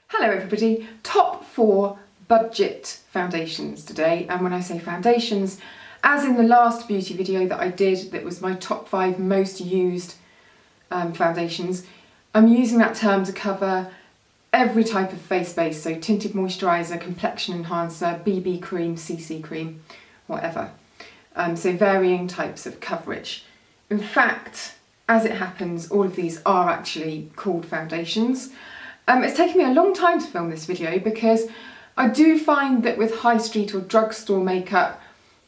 Hello everybody, top 4 budget foundations today, and when I say foundations, as in the last beauty video that I did that was my top 5 most used foundations, I'm using that term to cover every type of face base, so tinted moisturiser, complexion enhancer, BB cream, CC cream, whatever. So varying types of coverage. In fact, as it happens, all of these are actually called foundations. It's taken me a long time to film this video because I do find that with high street or drugstore makeup,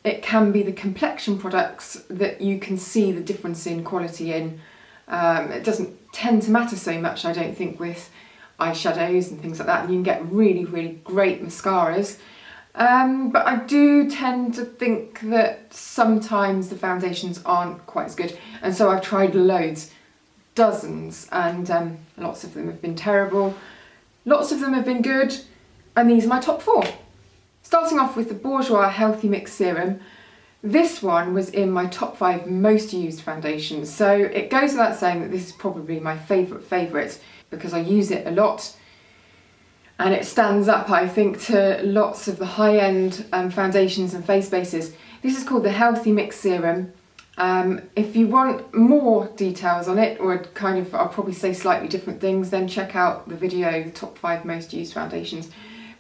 it can be the complexion products that you can see the difference in quality in. It doesn't tend to matter so much, I don't think, with eyeshadows and things like that, and you can get really, really great mascaras. But I do tend to think that sometimes the foundations aren't quite as good, and so I've tried loads. Dozens, and lots of them have been terrible, lots of them have been good, and these are my top 4. Starting off with the Bourjois Healthy Mix Serum. This one was in my top 5 most used foundations, so it goes without saying that this is probably my favourite because I use it a lot, and it stands up, I think, to lots of the high-end foundations and face bases. This is called the Healthy Mix Serum. If you want more details on it, or kind of, I'll probably say slightly different things, then check out the video, the top 5 most used foundations.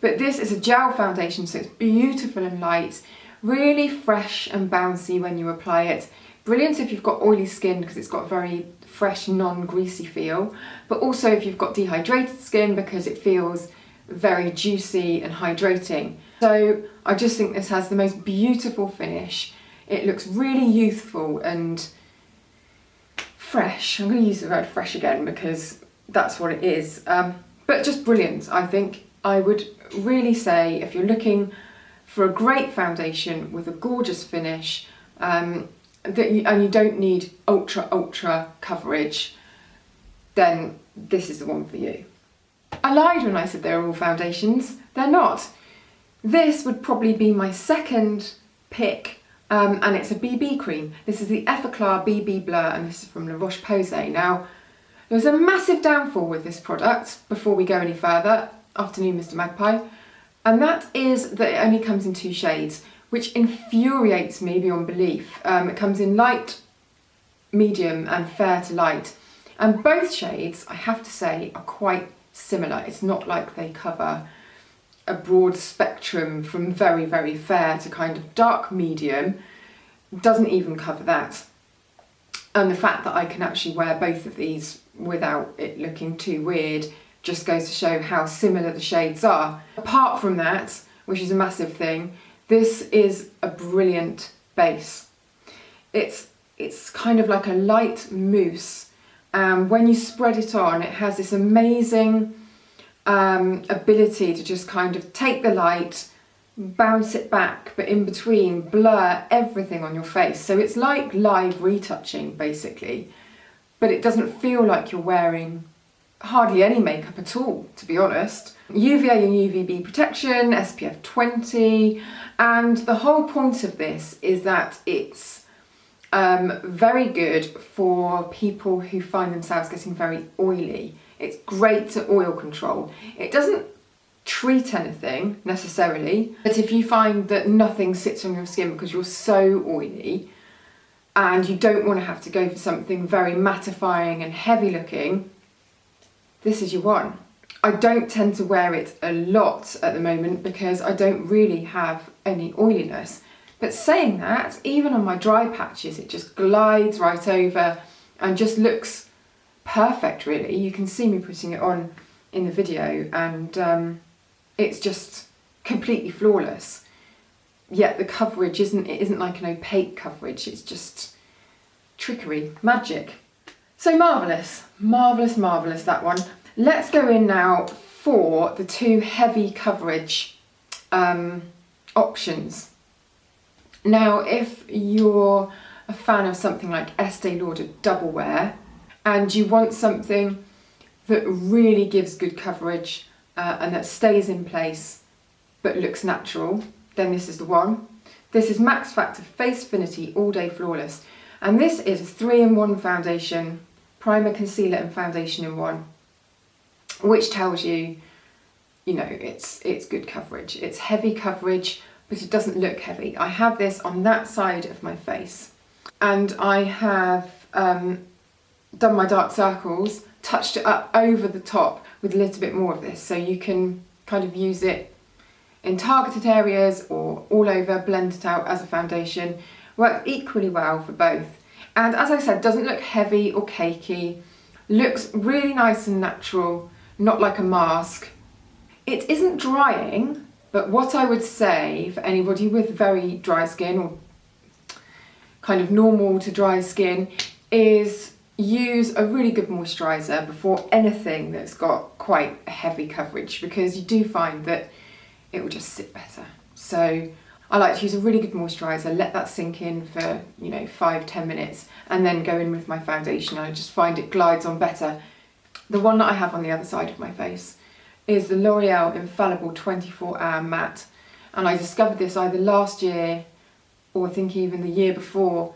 But this is a gel foundation, so it's beautiful and light, really fresh and bouncy when you apply it. Brilliant if you've got oily skin because it's got a very fresh, non-greasy feel, but also if you've got dehydrated skin because it feels very juicy and hydrating. So I just think this has the most beautiful finish. It looks really youthful and fresh. I'm going to use the word fresh again because that's what it is. But just brilliant, I think. I would really say if you're looking for a great foundation with a gorgeous finish, and you don't need ultra coverage, then this is the one for you. I lied when I said they were all foundations. They're not. This would probably be my second pick. And it's a BB cream. This is the Effaclar BB Blur, and this is from roche-posay. Now, there was a massive downfall with this product before we go any further. Afternoon, Mr. Magpie. And that is that it only comes in 2 shades, which infuriates me beyond belief. It comes in light, medium, and fair to light. And both shades, I have to say, are quite similar. It's not like they cover a broad spectrum from very, very fair to kind of dark medium. Doesn't even cover that. And the fact that I can actually wear both of these without it looking too weird just goes to show how similar the shades are. Apart from that, which is a massive thing, this is a brilliant base. It's kind of like a light mousse, and when you spread it on, it has this amazing ability to just kind of take the light, bounce it back, but in between blur everything on your face. So it's like live retouching basically, but it doesn't feel like you're wearing hardly any makeup at all, to be honest. UVA and UVB protection, SPF 20, and the whole point of this is that it's very good for people who find themselves getting very oily. It's great to oil control. It doesn't treat anything necessarily, but if you find that nothing sits on your skin because you're so oily and you don't want to have to go for something very mattifying and heavy looking, this is your one. I don't tend to wear it a lot at the moment because I don't really have any oiliness. But saying that, even on my dry patches, it just glides right over and just looks perfect, really. You can see me putting it on in the video, and it's just completely flawless. Yet the coverage isn't like an opaque coverage, it's just trickery, magic. So marvellous, marvellous, marvellous, that one. Let's go in now for the 2 heavy coverage options. Now, if you're a fan of something like Estee Lauder Double Wear, and you want something that really gives good coverage and that stays in place but looks natural, then this is the one. This is Max Factor Face Finity All Day Flawless, and this is a 3-in-1 foundation, primer, concealer and foundation in one, which tells you you know, it's good coverage. It's heavy coverage, but it doesn't look heavy. I have this on that side of my face, and I have done my dark circles, touched it up over the top with a little bit more of this, so you can kind of use it in targeted areas or all over, blend it out as a foundation. Works equally well for both. And as I said, doesn't look heavy or cakey, looks really nice and natural, not like a mask. It isn't drying, but what I would say for anybody with very dry skin or kind of normal to dry skin is use a really good moisturiser before anything that's got quite a heavy coverage, because you do find that it will just sit better. So I like to use a really good moisturiser, let that sink in for, you know, 5-10 minutes, and then go in with my foundation. I just find it glides on better. The one that I have on the other side of my face is the L'Oreal Infallible 24-Hour Matte, and I discovered this either last year or I think even the year before,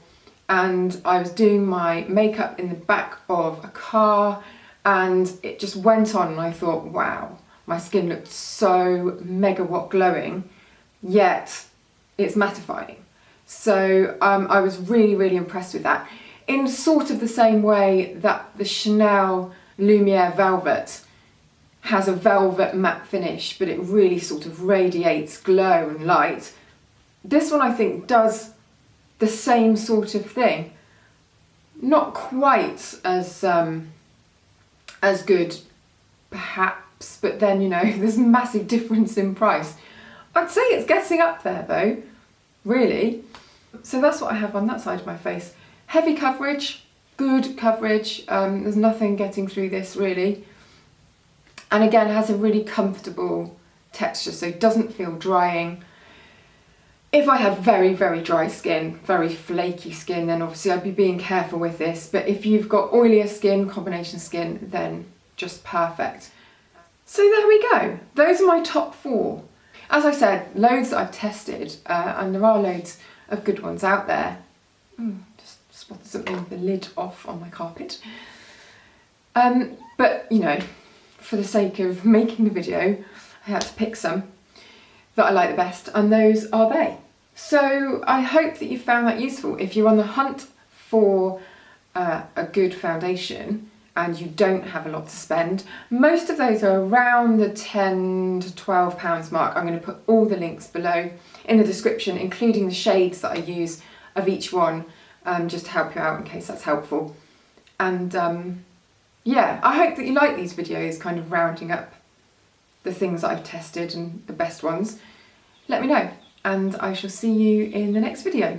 and I was doing my makeup in the back of a car and it just went on, and I thought, wow, my skin looked so megawatt glowing, yet it's mattifying. So I was really, really impressed with that. In sort of the same way that the Chanel Lumiere Velvet has a velvet matte finish, but it really sort of radiates glow and light. This one I think does the same sort of thing. Not quite as good, perhaps, but then, you know, there's a massive difference in price. I'd say it's getting up there though, really. So that's what I have on that side of my face. Heavy coverage, good coverage, there's nothing getting through this really. And again, it has a really comfortable texture, so it doesn't feel drying. If I had very, very dry skin, very flaky skin, then obviously I'd be being careful with this. But if you've got oilier skin, combination skin, then just perfect. So there we go. Those are my top 4. As I said, loads that I've tested, and there are loads of good ones out there. Just spotted something with the lid off on my carpet. But, you know, for the sake of making the video, I had to pick some that I like the best, and those are they. So I hope that you found that useful. If you're on the hunt for a good foundation and you don't have a lot to spend, most of those are around the £10 to £12 mark. I'm going to put all the links below in the description, including the shades that I use of each one, just to help you out in case that's helpful. And yeah, I hope that you like these videos, kind of rounding up the things that I've tested and the best ones. Let me know, and I shall see you in the next video.